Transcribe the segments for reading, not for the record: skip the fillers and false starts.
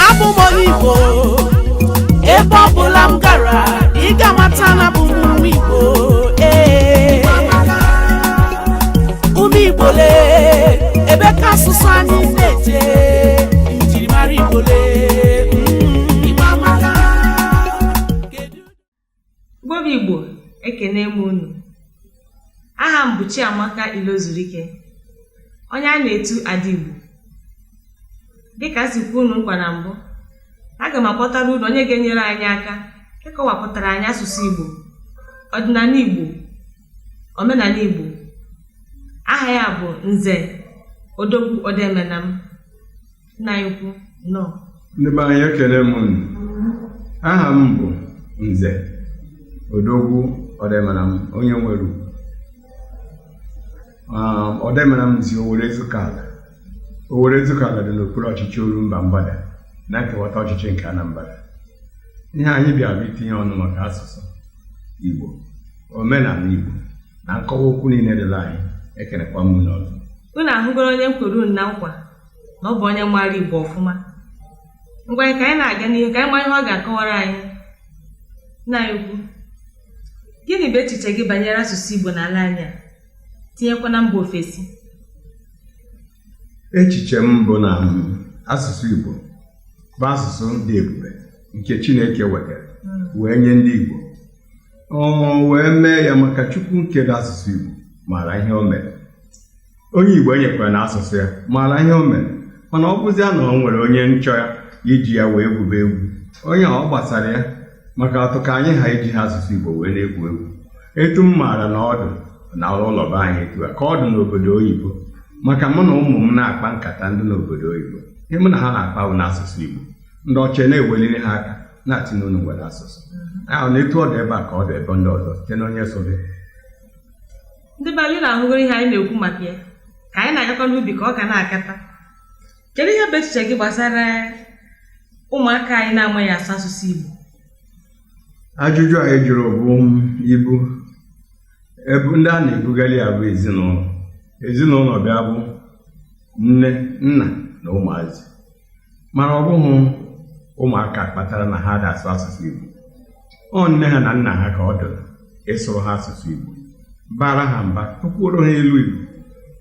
Abụ m onye Igbo, ebe ọ bụla m gara, ị ga-amata na bụ ụmụ Igbo. Ụmụ Igbo lee, ebe ka asụsụ anyị na-eje, njirimara Igbo lee. Gobi Igbo, ekene m unu. Aha m bụ Chiamaka Ilozurike, onye a na-etu Ada Igbo. Dịka si kwuo unu nkwa na mbụ, aga m akpọtara unu onye ga-enyere anyị aka ịkọwapụtara anyị asụsụ Igbo, ọdịnala Igbo, omenala Igbo. Aha ya bụ Nze Odogwu Odemenam. Nna anyị ukwu nọ. Ndị be anyị ekele m unu. Aha m bụ Nze Odogwu Odemenam, onye nwere ugwu. Odemenam si Owerri Ezukala. Owerri Ezukala dị n'okpuru ọchịchị Orumba Mgbada na nkewata ọchịchị nke Anambra. Ihe anyị bịara itinye ọnụ maka asụsụ Igbo, omenala Igbo na nkọwa okwu niile dịla anyị. Ekenekwa m n'ọzọ. Unu ahụgoro onye mkwere na nkwa na ọ bụ onye maara Igbo ọfụma. Ngwa ka anyị na-aga n'ihu ka anyị mara ihe ọ ga-akọwara anyị. Nna anyị ukwu, gịnị bụ echiche gị banyere asụsụ Igbo n'ala anyị a, tinyekwa na mba ofesi? Echiche m bụ na asụsụ Igbo bụ asụsụ dị ebube nke Chineke wetara wee nye ndị Igbo. Wee mee ya maka Chukwu nkere asụsụ Igbo maara ihe o mere. Onye Igbo enyekwara na asụsụ ya maara ihe o mere, mana ọ bụzia na o nwere onye nchọ ya iji ya wee gwube egwu, onye ọ gbasara ya maka atụ ka anyị ha iji ha asụsụ Igbo wee na-egwu egwu. Etu m maara na ọdụ na ụlọ be anyị etu a ka ọ dị n'obodo oyibo, maka mụ na ụmụ m na-akpa nkata ndị n'obodo oyibo, ihe mụ na ha na-akpa bụ n'asụsụ Igbo. Ndị ọcha na-eweliri ha aka na-atị n'unu nwere asụsụ ahụ, na etu ọ dị ebe a ka ọ dị ebe ndị ọzọ site na onye sobe. Ndị be anyị na-ahụgoro ihe anyị na-ekwu maka ya ka anyị na-agakọ n'ubi ka ọ ga na-akata. Kedu ihe bụ echiche gị gbasara ụmụaka anyị na-amaghị asụ asụsụ Igbo? Ajụjụ anyị jụrụ bụ ibu ebu ndị a na-ebugali ya bụ ezinụlọ bịa bụ nne, nna na ụmụazị, mana ọ bụghị ụmụaka kpatara na ha na-asụ asụsụ Igbo. Ọ nne ha na nna ha ka ọ dịrị ịsụrụ ha asụsụ Igbo, bara ha mba, tụkwuoro ha elu Igbo,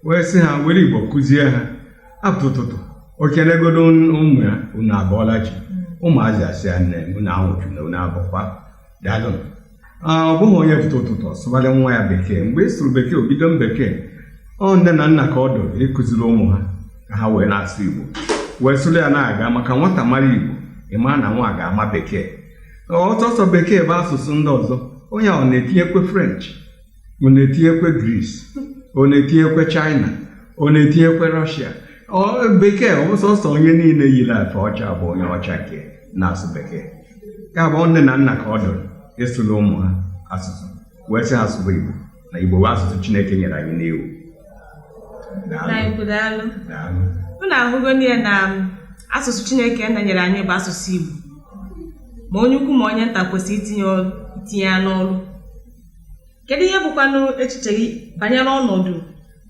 wee sị ha were Igbo kụzie ha. Apụtụtụtụ okenegodo ụmụ ya, unu abụọla chi. Ụmụazị asị ya, nne unu anwụchu na unu abụkwa daalụ. Ọ bụghị onye ụtụtụ sụbalị nwa ya bekee. Mgbe ị sụrụ bekee obido mbekee, ọ nne na nna ka ọ dụrụ ịkụziri ụmụ ha ka ha wee na-asụ Igbo, wee sụrụ ya na-aga, maka nwata mara Igbo ịma na nwa ga-ama bekee. Ọsọsọ bekee bụ asụsụ ndị ọzọ, onye ọ na-etinyekwe French, ọ na-etinyekwe Greece, ọ na-etinyekwe China, ọ na-etinyekwe Russia. Bekee ọ bụ sọsọ onye niile yiri efe ọcha bụ onye ọcha nke na-asụ bekee. Ya bụ nne na nna ka ọ dụrụ ịsụrụ ụmụ ha asụsụ, wee sị ha sụrụ Igbo, na Igbo bụ asụsụ Chineke nyere anyị n'iwu. Unu ahụgo n'ihe na asụsụ Chineke nyere anyị bụ asụsụ Igbo, ma onye ukwu ma onye nta kwesịrị itinye ya n'ọrụ. Kedu ihe bụkwanụ echiche gị banyere ọnọdụ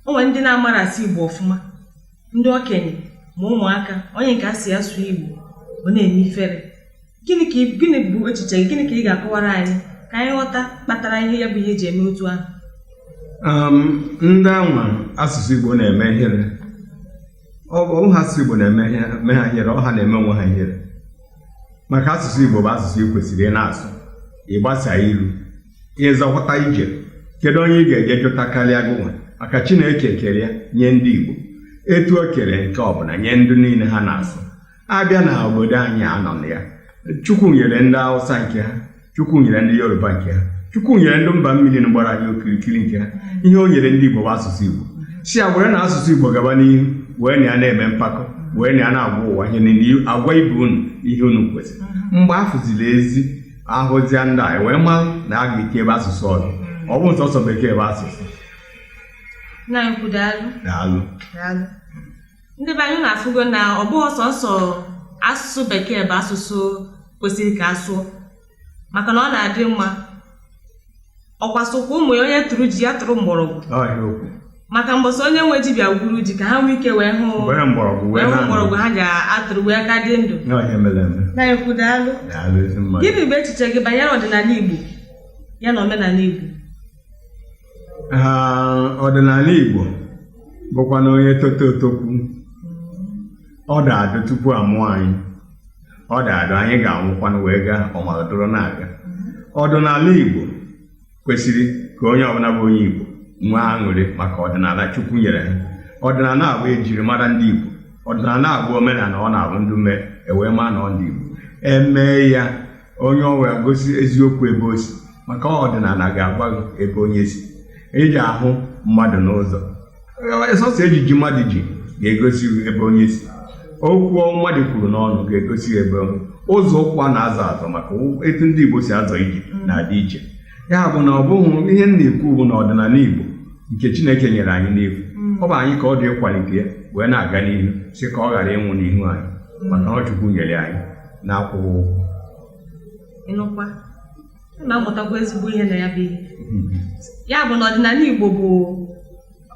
onwe ndị na-amara asụ Igbo ọfụma, ndị okenye ma ụmụaka, onye nke asị asụ Igbo ọ na-eme ifere? Gịnị bụ echiche gị? Gịnị ka ị ga-akọwara anyị ka anyị ghọta kpatara ihe ya bụ ihe eji eme otu ahụ? Ndị anwa asụsụ Igbo na-eme ihere. Ọ ha asụsụ Igbo na-eme ha ihere, ọ ha na-eme onwe ha ihere, maka asụsụ Igbo bụ asụsụ ị kwesịrị ị na-asụ, ịgbasa ilu, ịzọpụta ije. Kedu onye ị ga-eje jụta karịa gụnwa? Maka Chineke kere ya nye ndị Igbo etu o kere nke ọbụla nye ndị niile ha na-asụ. Abịa na obodo anyị anọ na ya, Chukwu nyere ndị Hausa nke ha, Chukwu nyere ndị Yoruba nke ha, Chukwu nyere ndị mba mmiri gbara anyị okirikiri nke ha. Ihe o nyere ndị Igbo bụ asụsụ Igbo. Si ya were na asụsụ Igbo gaba n'ihu, wee na ya na-eme mpako, wee na ya na-agwa ụwa ihe niile, agwa ibe unu ihe unu kwesịrị. Mgbe afụziri ezi ahụzia ndị a, wee maa na a ga-eke ebe asụsụ ọzọ, ọ bụ nsọsọ bekee bụ asụsụ. Daalụ. Ndị be anyị na-afụgo na ọ bụghị sọsọ asụsụ bekee bụ asụsụ kwesịrị ka asụọ, maka na ọ na-adị mma ọkwasokwa ụmụ ya onye tụrụ ji ya tụrụ mgbọrọgwụ, maka mbọsị onye nwe ji bịa gwuru ji ka ha nwee ike wee hụ mgbọrọgwụ ha ji atụrụ wee ka dị ndụ. Na-ekwu daalụ. Gịnị bụ echiche gị banyere ọdịnala Igbo ya na omenala Igbo? Ọdịnala Igbo bụkwa na onye toto etokwu ọ da-adụ tupu amụọ anyị, ọ da-adụ anyị ga-anwụkwanụ wee gaa ọmaladoro na-aga. Ọdịnala Igbo kwesịrị ka onye ọbụla bụ onye Igbo nwee aṅụrị maka ọdịnala Chukwu nyere ha. Ọdịnala abụ ejiri mara ndị Igbo, ọdịnala abụ omenala ọ na-abụ ndụ mee ewee maa na ọ ndị Igbo. Emee ya onye ọ wee gosi eziokwu ebe o si, maka ọdịnala ga-agwa gị ebe onye si. Eji ahụ mmadụ n'ụzọ, sọsọ ejiji mmadụ ji ga-egosi ebe onye si. Okwu mmadụ kwuru n'ọnụ ga-egosi ebe ụzọ ụkwụ a na-azọ azọ, maka etu ndị Igbo si azọ ije na-adị iche. Ya bụ na ọ bụghị ihe m na-ekwu bụ na ọdịnala Igbo nke Chineke nyere anyị n'efu, ọ bụ anyị ka ọ dị ịkwalite ya wee na-aga n'ihu, si ka ọ ghara ịnwụ n'ihu anyị, maka ọ Chukwu nyere anyị na-akwụghị ụgwọ. Ịnụkwa na-amụtakwa ezigbo ihe na ya bụ ihe. Ya bụ na ọdịnala Igbo bụ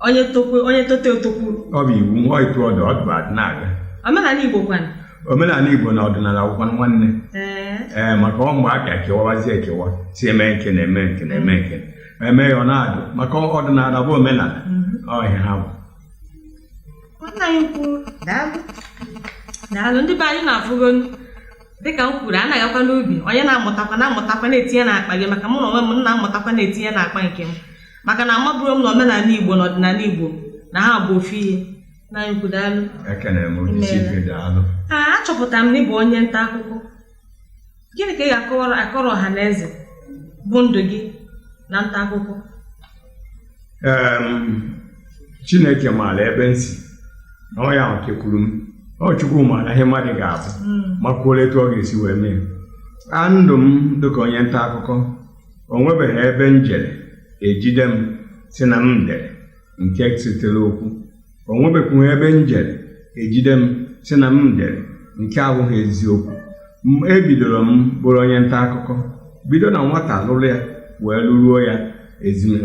onye tote etokwu, ọ bụ iwu ọ ịtụ ọdụ ọdụ na-aga. Omenala Igbo kwanụ, omenala Igbo na ọdịnala akwụkwọ nwanne. Maka ọ mgbe a ga-ekewazi ekewa si eme nke na-eme nke na-eme nke eme ya ọ na-adụ, maka ọdịnala bụ omenala ọhịa ha bụ. Nwanne anyị kwuru daalụ. Ndị be anyị na-afụgo dịka m kwuru, anaghị akwa n'ubi onye na-amụtakwa na-etinye n'akpa gị, maka mụ na onwe m na-amụtakwa na-etinye n'akpa nke m, maka na amabụrụ m na omenala Igbo na ọdịnala Igbo na ha bụ ofu ihe. Na-ekwu daalụ. Achọpụtara m na ị bụ onye nta akụkọ. Gịnị ka ị ga-akọrọ ọha na eze bụ ndụ gị na nta akụkọ? Chineke maara ebe m si, na ọ ya nkekwuru m. Ọ Chukwu maara ihe mmadụ ga-abụ ma kwuo etu ọ ga-esi wee mee. Ndụ m dịka onye nta akụkọ, o nwebeghị ebe m jere ejide m si na m dere nke sitere okwu. O nwebekwa ebe m jere ejide m si na m dere nke abụghị eziokwu. Ebidoro m bụrụ onye nta akụkọ bido na nwata lụrụ ya wee lụruo ya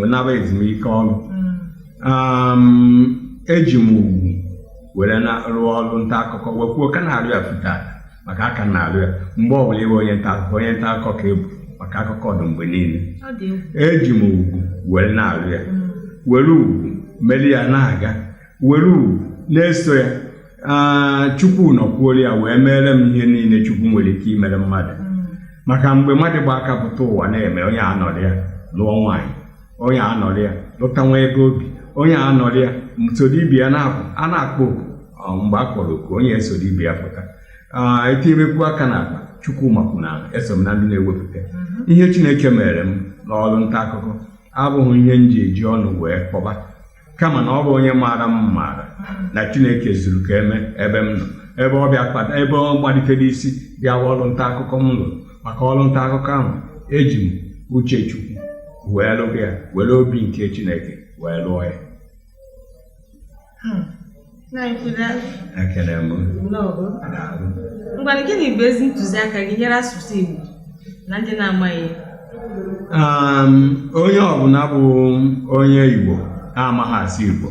naba ezumike ọrụ. Eji m ugwu were na-arụ ọrụ nta akụkọ wekwuo ka na-arụ ya futa, maka aka na-arụ ya mgbe ọ bụla iwe onye nta akụkọ ka ebu, maka akụkọ dị mgbe niile. Eji m ugwu were na-arụ ya, were ugwu meli ya na-aga, were ugwu na-eso ya. Chukwu nọkwuola ya wee mere m ihe niile Chukwu nwere ike imere mmadụ. Maka mgbe mmadụ gba aka pụta ụwa na-eme, onye anọrị ya lụọ nwaanyị, onye anọrị ya lụta nwa ebe obi, onye anọrị ya soro ibe ya a na-akpọ oku. Mgbe a kpọrọ oku onye esoro ibe ya pụta, etinyebekwu aka n'akpa. Chukwu makwuna eso m na ndị na-ewepụta ihe Chineke mere m n'ọrụ nta akụkọ. Abụghị ihe m ji eji ọnụ wee kpọba, kama na ọ bụ onye maara m maara na Chineke zuru ka eme ebe m nọ, ebe ọ bịa kpata, ebe ọ gbalitere isi bịa ọrụ nta akụkọ m lụrụ. Maka ọrụ nta akụkọ ahụ eji m uche Chukwu wee lụọ ya, were obi nke Chineke wee lụọ ya. Ekele m. Ngwanụ, gịnị bụ ezi ntụziaka gị nyere asụsụ Igbo na ndị na-amaghị ya? Onye ọbụla bụ onye Igbo amaghị asụ Igbo,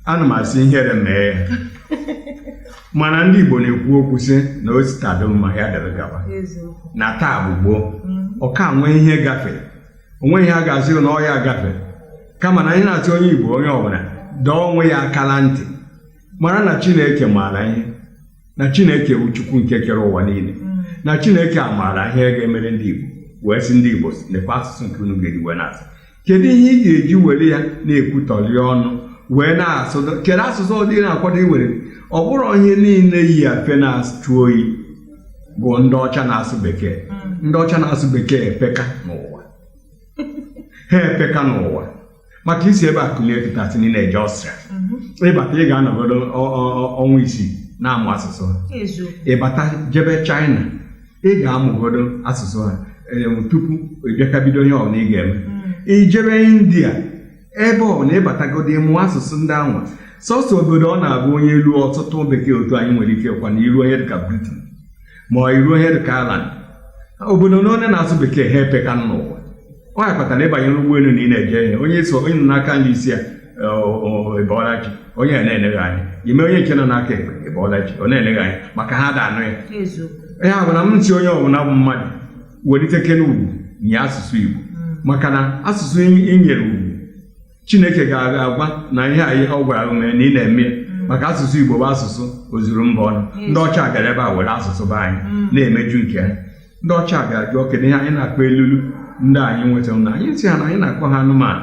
ana m asị ihere mee ya. Mana ndị Igbo na-ekwu okwu sị na o sitadụ mma ya dere gaba, na taa bụ gboo ọka nwee ihe gafere, onwe ihe a ga-asị na ọ ya gafere, kama na anyị na-asị onye Igbo onye ọbụla dọọ onwe ya akala ntị, mara na Chineke maara ihe, na Chineke bụ Chukwu nke kere ụwa niile, na Chineke amaara ihe ga-emere ndị Igbo. Wee sị ndị Igbo nekwa asụsụ nke unu ga-eji wee na-asụ. Kedu ihe ị ga-eji were ya na-ekwutọli ọnụ wee na-asụ? Kedu asụsụ ọdị na-akwado iwere? Ọ bụrụ ihe niile yi afe na-atụ oyi bụ ndị ọcha na-asụ bekee. Ndị ọcha na-asụ bekee epeka n'ụwa, ha epeka n'ụwa. Maka isi ebe a kulie kịtasị niile eje Ọstrịa, ịbata ị ga-anọgodo ọnwa isii na-amụ asụsụ ha. Ịbata jebe China, ị ga-amụgodo asụsụ ha tupu ịbịakabido onye ọbụla ị ga-eme. Ijebe India, ebe ọ na-ịbatagodo ịmụ asụsụ ndị ahụ. Sọsọ obodo ọ na-abụ onye ilu ọtụtụ bekee otu anyị nwere ike kwa na iru onye dịka Britain ma ọ iru onye dịka Ireland. Obodo na onye na-asụ bekee ha epeka n'ụwa. Ọ ya kpatara ịbanye n'ụgbọelu na ị na-eje ihe, onye nọ n'aka ndị isi ya ịbọọlachi, onye na-eleghị anya ime onye nke nọ n'aka ekpe ịbọọlachi ọ na-eleghị anya maka ha da-anụ ya. Ya bụ na m si onye ọbụla bụ mmadụ welitekere ugwu nye asụsụ Igbo, maka na asụsụ inyere ugwu Chineke ga-agwa na ihe anyị ọ gwara ume na ị na-eme, maka asụsụ Igbo bụ asụsụ ozuru mba ọnụ. Ndị ọcha gara ebe a were asụsụ be anyị na-emeju nke ha. Ndị ọcha ga-ajụ kedu ihe anyị na-akpọ elulu ndị anyị nwetara na anyị si ha na anyị na-akpọ ha anụmanụ.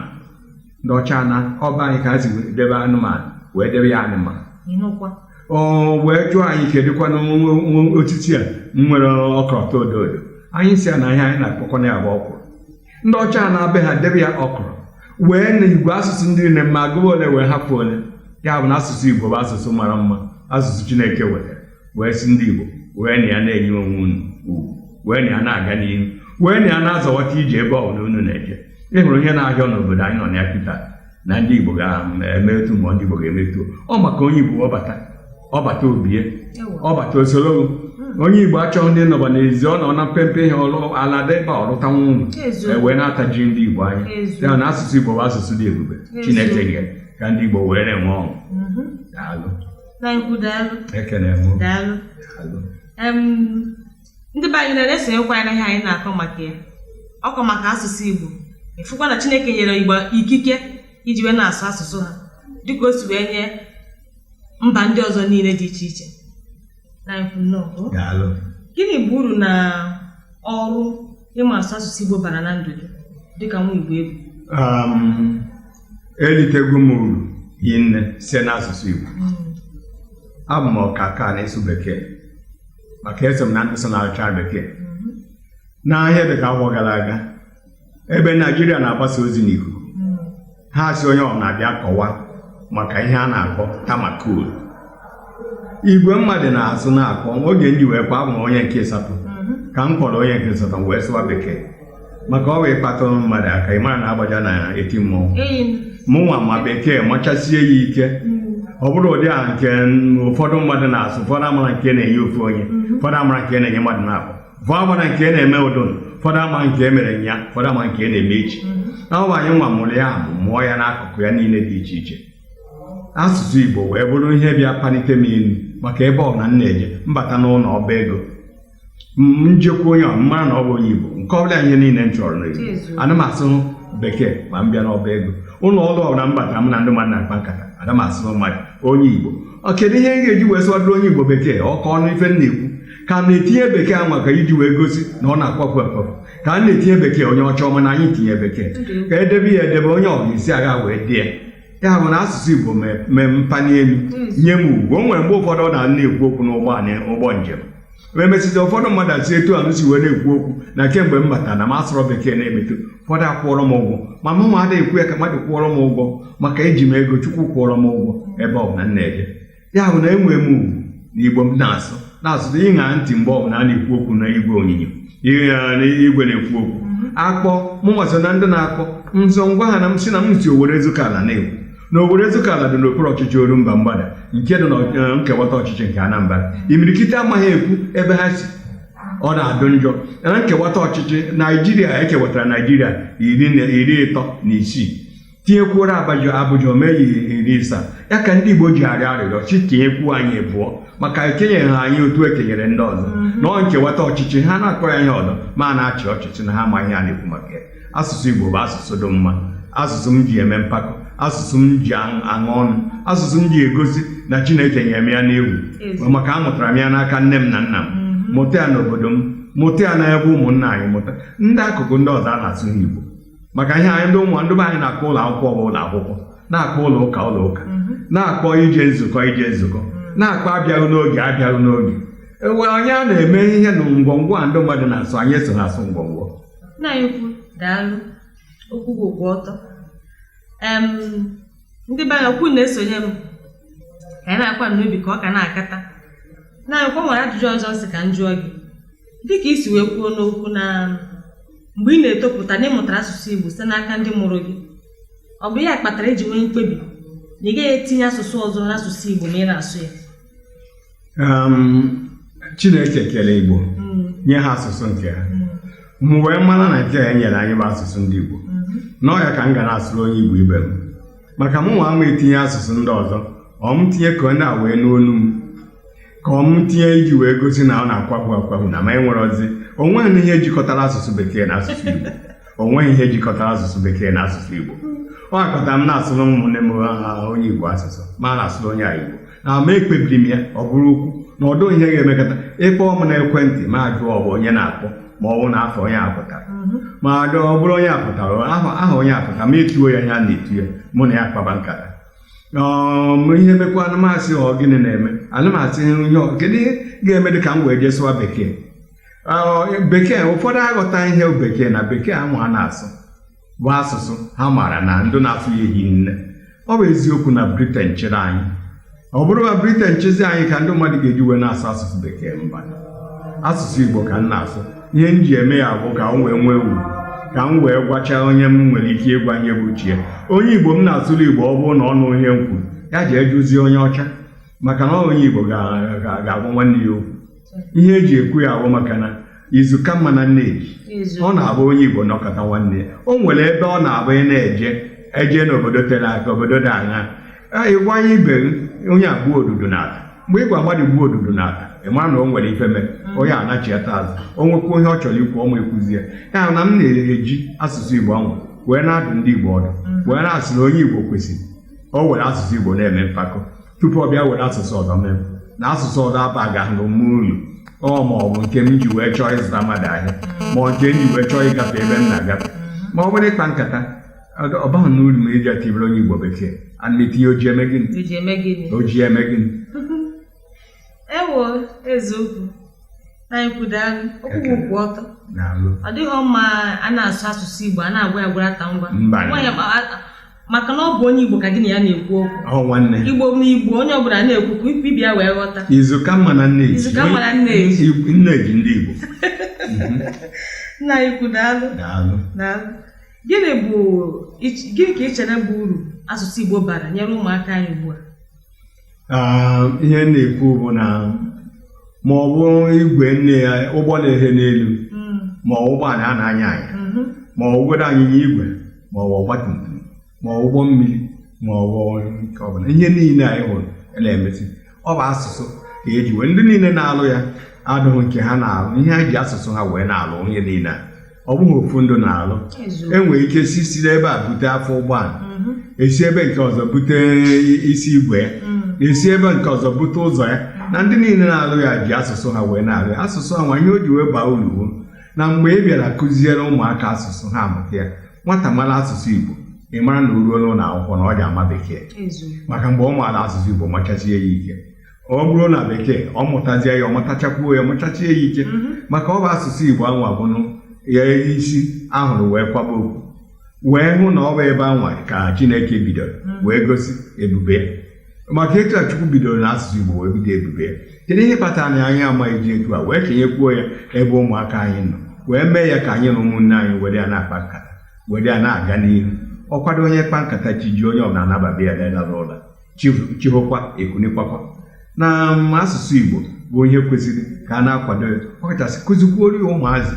Ndị ọcha na ọba anyị ka ha si debe anụmanụ wee debe ya anụmanụ. Wee jụọ anyị kedụkwa n'otiti a nwere ọkọlọtọ odo odo, anyị si ya na ihe anyị na-akpọkọ ya bụ ọkwụrụ. Ndị ọcha na-abịa ha debe ya ọkwụrụ wee na igwe asụsụ ndị nne ma agụba ole wee hapụ ole. Ya bụ na asụsụ Igbo bụ asụsụ mara mma, asụsụ Chineke wetara wee si ndị Igbo wee na ya na-enye onwe unu ugwu, wee na ya na-aga n'ihu, wee na ya na-azọwata ije ebe ọbụla unu na-eje. Ịhụrụ ihe na-ahịa n'obodo anyị nọ na ya kịta na ndị Igbo ga-emetu ma ndị Igbo ga-emetu ọ maka onye Igbo ọbata obie ọbata osoro. Onye Igbo achọghị ndị nọba n'ezi, ọ nọ na mpempe ihe ọrụ ala dị ebe ọrụta nwa unu wee na-ataji ndị Igbo anya. Ya na asụsụ Igbo bụ asụsụ dị ebube Chineke nyere ka ndị Igbo wee na-enwe ọṅụ. Ekene m. Ndị be anyị na-esonyekwa ya n'ihe anyị na-akọ maka ya, ọkọ maka asụsụ Igbo. Ịfụkwa na Chineke nyere Igbo ikike iji wee na-asụ asụsụ ha dịka o si wee nye mba ndị ọzọ niile dị iche iche. Gịnị bụ uru na ọrụ ịma asụ asụsụ Igbo bara na ndụ gị dịka nwa Igbo ebu? Elitego m uru hinne site n'asụsụ Igbo. Abụ m ọkaka na-esu Bekee maka eso m na ndị so na-arụcha Bekee na ihe dịka afọ gara aga ebe Naijiria na-agbasa ozi n'ikuku. Ha si onye ọ na-abịa kọwa maka ihe a na-akpọ tamakul. Igwe mmadụ na-asụ na-akpọ oge ndị wee kwa abụ onye nke ịsatọ ka m kpọrọ onye nke ịsatọ wee sụwa Bekee maka ọ wee kpatụrụ mmadụ aka ịmara na agbaja na eti mmọnwụ. Mụnwa ma Bekee machasie ya ike, ọ bụrụ ụdị a nke ụfọdụ mmadụ na-asụ, ụfọdụ amara nke na-enye ofu onye, ụfọdụ amara nke na-enye mmadụ na-akpọ, ụfọdụ amara nke na-eme ụdụn, ụfọdụ amara nke emere ya, ụfọdụ amara nke na-eme echi. Ahụ anyị nwa mụrụ ya bụ mụọ ya n'akụkụ ya niile dị iche iche. Asụsụ Igbo wee bụrụ ihe bịa palite m elu maka ebe ọ na m na-eje mbata n'ụlọ ọba ego njekwa onye ọmara na ọ bụ onye Igbo nke ọbụla ihe niile m chọrọ n'Igbo. Ana m asụ Bekee ma m bịa n'ọba ego. Ụlọ ọrụ ọbụla mbata m na ndị mmadụ na-akpa nkata ana m asụ mmadụ onye Igbo. Kedu ihe m ga-eji wee sụwadoro onye Igbo Bekee ọka ọnụ ife m na-ekwu ka m na-etinye Bekee a maka iji wee gosi na ọ na-akpọpụ akpọpụ, ka m na-etinye Bekee onye ọcha ọma na anyị tinye Bekee ka edebe ya edebe onye ọ ga-esi agha wee dị ya. Ya bụ na asụsụ Igbo mee mpani elu nye m ugwu. O nwere mgbe ụfọdụ ọ na-ekwu okwu n'ụgbọ njem wee mesịta ụfọdụ mmadụ asị etu anụ si wee na-ekwu okwu na kemgbe m bata na m asụrụ Bekee na-emeto ụfọdụ akwụọrọ m ụgwọ ma mụ ma adịghị ekwu ya ka mmadụ kwụọrọ m ụgwọ maka eji m ego Chukwu kwụọrọ m ụgwọ ebe ọbụla m na-eje. Ya bụ na enwee m ugwu na Igbo m na-asụ ịṅa ntị mgbe ọbụla a na-ekwu okwu na igwe onyinyo igwe na-ekwu okwu akpọ mụ nwaso na ndị na-akpọ nso ngwa ha na m si na m si Owere Ezukala na-ekwu na Owere Ezukala dị n'okpuru ọchịchị Orumba Mgbada nke dị na nkewata ọchịchị nke Anambra. Imirikiti amaghị ekwu ebe ha si, ọ na-adụ njọ. Na nkewata ọchịchị Naijiria ekewatara Naijiria 36 tinyekwuoro Abuja omeghị 70. Ya ka ndị Igbo ji arịọ arịrịọ chi tinyekwu anyị abụọ maka ekenyeghị ha anyị otu ekenyere ndị ọzọ. Nọọ nkewata ọchịchị ha na-akpọ ya ihe ọdọ ma na-achị ọchịchị na ha amaghị a na-ekwu maka ya. Asụsụ Igbo bụ asụsụ dị mma, asụsụ m ji eme mpako, asụsụ m ji aṅụ ọnụ, asụsụ m ji egosi na Chineke nyere m ya n'egwu maka amụtara m ya n'aka nne m na nna m, mụta ya n'obodo m, mụta ya n'ebe ụmụnna anyị mụta ndị akụkụ ndị ọzọ a na-asụ Igbo. Maka ihe anyị ndị be anyị na-akpọ ụlọ akwụkwọ bụ ụlọ akwụkwọ, na-akpọ ụlọ ụka na-akpọ ije nzukọ na-akpọ abịaghị n'oge onye a na-eme ihe na ngwongwo a ndị mmadụ na-asụ anyị eso ha asụ ngwongwo. Daalụ okwu kwụ ọtọ. Ndị be anyị okwu na-esonye m ka anyị na-akwa n'obi ka ọ ka na-akata na-ekwe. Nwere ajụjụ ọzọ nsị ka m jụọ gị dịka isi wee kwuo n'okwu na mgbe ị na-etopụta na ịmụtara asụsụ Igbo site n'aka ndị mụrụ gị, ọ bụ ya kpatara iji nwee mkpebi na ị gaghị etinye asụsụ ọzọ n'asụsụ Igbo ma ị na-asụ ya? Chineke kere Igbo nye ha asụsụ nke ha, m wee mara na nke ya nyere anyị bụ asụsụ ndị Igbo. N'ọya ka m ga na-asụrụ onye Igbo ibe m maka m nwa ama etinye asụsụ ndị ọzọ ọ m tinye ka ọ na-wee n'olu m ka ọ m tinye iji wee gosi na ọ na-akwapụ akwapụ na ma enwere ozi onweghị ihe jikọtara asụsụ bekee na asụsụ Igbo onweghị ihe jikọtara asụsụ bekee na asụsụ Igbo ọ akọtara m na-asụrụ ụmụnne m onye Igbo asụsụ ma na-asụrụ onye Igbo na ma ekpebiri m ya ọ bụrụ okwu na ọdụ ihe ga-emekọta ịkpọọ m na ekwentị ma ajụọ ọ bụ onye na-akpọ ma ọ bụ na afọ onye apụtara ma ọ bụrụ onye apụtara aha onye apụtara ma etuo ya ihe a na-etu ya mụ na ya kpaba nkata ihe mekwa anụmasị ọ gịnị na-eme anụmasị ihe kedu ihe ga-eme dị ka m wee jee sụwa bekee bekee ụfọdụ aghọta ihe bekee na bekee ahụ ha na-asụ bụ asụsụ ha maara na ndị na-asụ ya ehi nne ọ bụ eziokwu na Britain chịrị anyị ọ bụrụ na Britain chịzi anyị ka ndị mmadụ ga-eji wee na-asụ asụsụ bekee mba asụsụ Igbo ka m na-asụ ihe m ji eme ya bụ ka m wee nwee uru ka m wee gwachaa onye m nwere ike ịgwa ihe bụ chi ya onye Igbo m na-asụrụ Igbo ọ bụrụ na ọ nụ ihe m kwuru ya ji eduzie onye ọcha maka na onye Igbo ga-agwa nwanne ya okwu ihe eji ekwu ya ahụ maka na izu ka mma na nneji ọ na-abụ onye Igbo nọkọta nwanne ya o nwere ebe ọ na-abụ ị na-eje n'obodo tere aka obodo dị anya ịgwanye ibe onye agbuo odudu n'ala mgbe ịgwa mmadụ gbuo odudu n'ala ị mara na o nwere ife mere onye anachiata azụ o nwekwa ihe ọ chọrọ ikwu ọma ekwuzie ya na m na-eji asụsụ Igbo ahụ wee na-adụ ndị Igbo ọdụ wee na-asị na onye Igbo kwesịrị o were asụsụ Igbo na-eme mpako tupu ọ bịa were asụsụ ọzọ mee na asụsụ ọzọ abaga n'omume ụlọ ma ọ bụ nke m ji wee chọọ ịzụta mmadụ ahịa ma ọ nke m ji wee chọọ ịgafe ebe m na-agafe ma ọ bụrụ ịkpa nkata ọ baghị n'uru ma eji atibere onye Igbo bekee a na-etinye oji eme gịnị oji eme gịnị ewo eziokwu anyị kwudalụ okwu kwụ ọtọ ọ dịghị mma a na-asụ asụsụ Igbo a na-agwa ya gwarata ngwa maka na ọ bụ onye Igbo ka gị na ya na-ekwu okwu Igbo na Igbo onye ọbụla na-ekwu ka ibi ya wee ghọta izu ka mma na nneji nneji ndị Igbo nna anyị kwudalụ gịnị ka ị chere bụ uru asụsụ Igbo bara nyere ụmụaka anyị ugbu a ihe na-ekwu bụ na ma ọ bụ igwe nne ya ụgbọ na-ehe n'elu ma ọ ụgbọala a na-anya anya ma ọ ụgbọdo anyịnya igwe ma ọ bụ ọgbatumtum ma ọ ụgbọ mmiri ma ọ bụ nke ọbụla ihe niile anyị hụrụ na-emesi ọ bụ asụsụ ka eji wee ndị niile na-alụ ya adụghị nke ha na-alụ ihe ha ji asụsụ ha wee na-alụ ihe niile ọ bụghị ofu ndụ na-alụ enwere ike si ebe a bute afọ ụgbọala esi ebe nke ọzọ bute isi igwe ya esi ebe nke ọzọ bute ụzọ ya na ndị niile na-alụ ya ji asụsụ ha wee na-alụ ya asụsụ ha nwanye o ji wee baa uru na mgbe ị bịara kụziere ụmụaka asụsụ ha amụta ya nwata mara asụsụ Igbo ị mara na o ruo n'ụlọ akwụkwọ na ọ ji ama bekee maka mgbe ọ maara asụsụ Igbo machasie ya ike ọ bụrụ na bekee ọ mụtazie ya ọ mụtachakwuo ya mụchachie ya ike maka ọ bụ asụsụ Igbo anwa bụnụ ya isi ahụrụ wee kwaba okwu wee hụ na ọ bụ ebe anwa ka Chineke bidoro wee gosi ebube ya maka etu a Chukwu bidoro na asụsụ Igbo wee bido ebube ya kedu ihe kpatara na anyị amaghị ji etu a wee kenyekwuo ya ebe ụmụaka anyị nọ wee mee ya ka anyị na ụmụnne anyị were ya na-akpa nkata were ya na-aga n'ihu ọ kwado onye kpa nkata chi ji onye ọbụla anababe ya lela n'ụlọ chihụkwa ekunikwakwa na asụsụ Igbo bụ ihe kwesịrị ka a na-akwado ya ọ kachasị kụzikwuo ya ụmụazị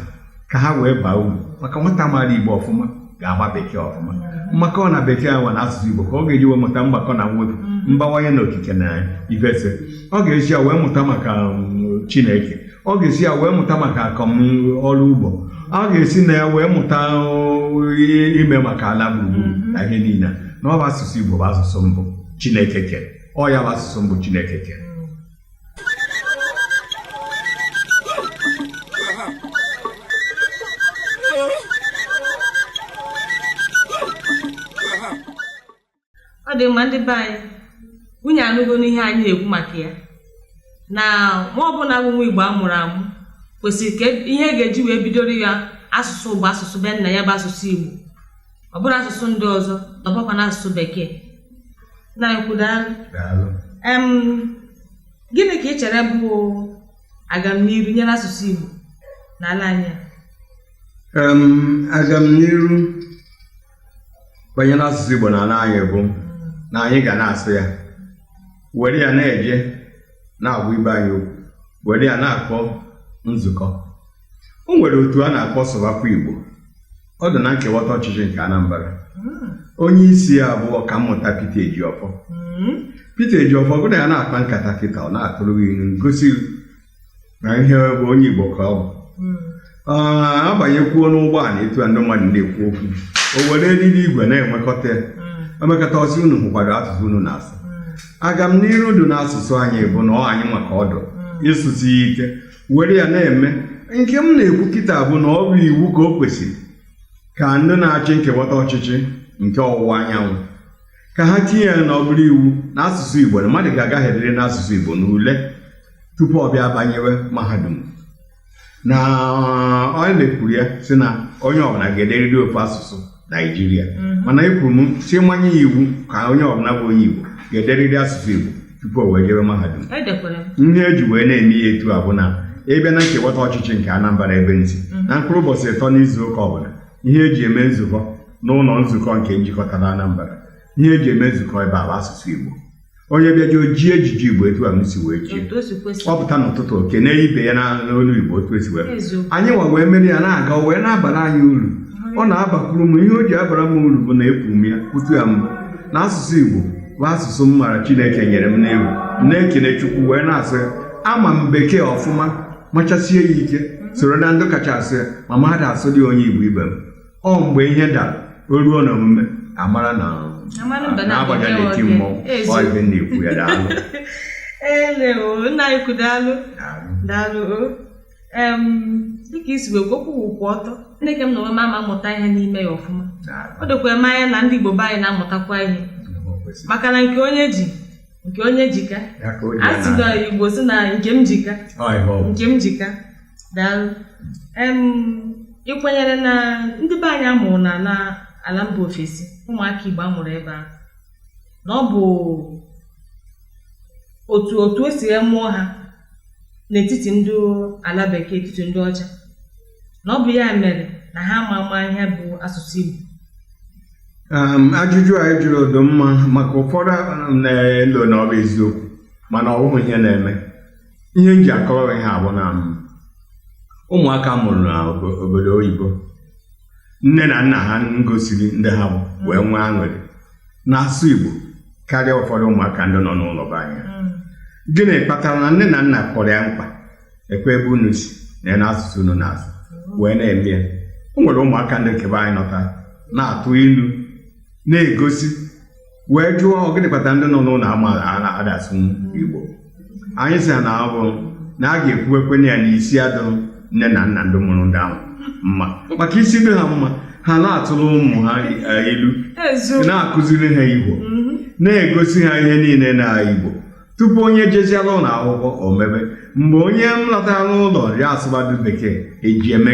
ka ha wee baa uru maka nwata mara Igbo ọfụma ga-agba bekee ọfụma mmakọ na bekee ahụ na asụsụ Igbo ka ọ ga-eji wee mụta mgbakọ na mwepụ mbawanye na okike na ifese ọ ga-esi ya wee mụta maka Chineke ọ ga-esi ya wee mụta maka ọrụ ugbo ọ ga-esi na ya wee mụta ime maka ala gburugburu na ihe niile na ọ bụ asụsụ Igbo bụ asụsụ mbụ Chineke kere ọ ya bụ asụsụ mbụ Chineke kere ọ dị mma ndị be anyị nwunye anụgo n'ihe anyị na-ekwu maka ya na ma ọ bụ na nwa Igbo amụrụ amụ kwesịrị ka ihe ga-eji wee bidoro ya asụsụ bụ asụsụ be nna ya bụ asụsụ Igbo ọ bụrụ asụsụ ndị ọzọ ọbụkwa na asụsụ bekee na ekwudalụ gịnị ka ị chere bụ agamniru nyere asụsụ Igbo n'ala anyị agamniru banyere asụsụ Igbo n'ala anyị bụ na anyị ga na-asụ ya were ya na-eje na-agwa ibe anyị okwu were ya na-akpọ nzukọ o nwere otu a na-akpọ sụbakwa Igbo ọ dị na nkewata ọchịchị nke Anambra. Onye isi ya bụ ọkammụta Peter Ejiofor. Peter Ejiofor gụna ya na-akpa nkata kịta ọ na-atụrụ gị ilu gosi na ihe bụ onye Igbo ka ọ bụ. Abanyekwuo n'ụgbọala etu a ndị mmadụ na-ekwu okwu o were eriri igwe na-enwekọta emekọta ọsị unu hụkwara asụsụ unu na-asụ. Aga m n'iru dị n'asụsụ anyị bụ na anyị maka ọdụ ịsụsụ ya ike were ya na-eme. Nke m na-ekwu kịta bụ na ọ bụ iwu ka o kwesịrị ka ndị na-achị nkewata ọchịchị nke ọwụwa anyanwụ ka ha tinye ya na ọ bụrụ iwu n'asụsụ Igbo na mmadụ ga-agaghịrịrị n'asụsụ Igbo n'ule tupu ọ bịa banyewe mahadum. Na onye na-ekwuru ya si na onye ọbụla ga-ederịrị ofu asụsụ Naijiria, mana ekwuru m si manye iwu ka onye ọbụla bụ onye Igbo ga-ederịrị asụsụ Igbo tupu o wee jewe mahadum. Ihe eji wee na-eme ya etu a bụ na ebe na nkewata ọchịchị nke Anambra ebe ntị na mkpụrụ ụbọchị 3 n'izu ụka ọbụla ihe eji eme nzukọ n'ụlọ nzukọ nke njikọtara Anambra, ihe eji eme nzukọ ebe a bụ asụsụ Igbo. Onye bịaji ojii ejiji Igbo etu a m si wee chie ọ pụta n'ụtụtụ kene ibe ya n'olu Igbo otu esi wee anyị nwa wee mere ya na-aga wee na-abara anyị uru. Ọ na-abakwuru m ihe o ji abara m uru bụ na ekwu m ya kwutu ya mbụ na asụsụ Igbo bụ asụsụ m mara Chineke nyere m n'egwu na-ekene Chukwu wee na-asị ama m Bekee ọfụma machasie ya ike soro na ndị kachasị ma mmadụ asụ dị onye Igbo ibe m. Ọ mgbe ihe dara o ruo n'omume amara na na-agbaja n'eti mmọnwụ ọ ibe na-ekwu ya daalụ. Nna anyị kwudalụ daalụ. Dịka isi wee gwokwu kwụ ọtọ Chineke m na onwe m ama mmụta ihe n'ime ya ọfụma. Ọ dịkwa eme anya na ndị Igbo be anyị na-amụtakwa ihe maka na nke onye jika a sị na Igbo si na nke m jika daalụ. Ị kwenyere na ndị be anyị amụrụ na ala mba ofesi ụmụaka Igbo amụrụ ebe ahụ na ọ bụ otu o si mụọ ha n'etiti ndị ala bekee etiti ndị ọcha na ọ bụ ya mere na ha ama ihe bụ asụsụ Igbo? Ajụjụ a jụrụ odo mma maka ụfọdụ na-elo na ọ bụ eziokwu mana ọ bụghị ihe na-eme. Ihe m ji akọwa ihe abụ na ụmụaka mụrụ na obodo oyibo nne na nna ha ngosiri ndị ha bụ wee nwee aṅụrị na-asụ Igbo karịa ụfọdụ ụmụaka ndị nọ n'ụlọ be anyị. Gịnị kpatara na nne na nna kpọrọ ya mkpa ekwe ebe unu si na asụsụ unu na-asụ wee na-eme ya? O nwere ụmụaka ndị nke be anyị nọta na-atụ ilu na-egosi wee jụọ gịnị kpatara ndị nọ n'ụlọ adasụ Igbo. Anyị sị na ọ bụ na a ga-ekwu ekwenye ya na isi adụ nne na nna ndị mụrụ ndị ahụ mma maka isi dị ha mma ha na-atụrụ ụmụ ha ilu na-akụziri ha Igbo na-egosi ha ihe niile na Igbo tupu onye jeziala ụlọ akwụkwọ o mebe. Mgbe onye m lọtara n'ụlọ ya asụbadụ Bekee eji eme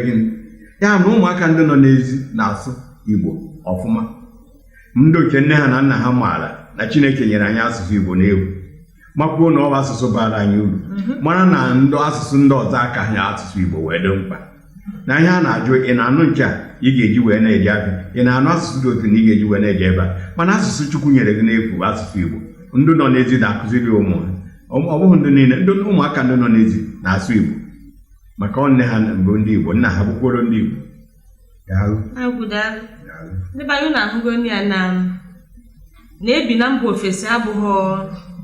gịnị ya na ụmụaka ndị nọ n'ezi na-asụ Igbo ọfụma. Ndị oke nne ha na nna ha maara na Chineke nyere anyị asụsụ Igbo n'egwu makwuo na ọ bụ asụsụ bara anyị uru mara na ndị asụsụ ndị ọzọ aka ha asụsụ Igbo wee dị mkpa. Na ihe a na-ajụ ị na-anụ nke a ị ga-eji wee na-eji aka ị na-anụ asụsụ dị otu na ị ga-eji wee na-eji ebe a mana asụsụ Chukwu nyere gị n'efu bụ asụsụ Igbo. Ndị nọ n'ezi na-akụziri ụmụ ha ọ bụghị ndị niile ndị ụmụaka ndị nọ n'ezi na-asụ Igbo maka ọ nne ha bụ ndị Igbo nna ha bụkworo ndị Igbo. Ndị be anyị na-ahụgo ya na-ebi na mba ofesi abụghị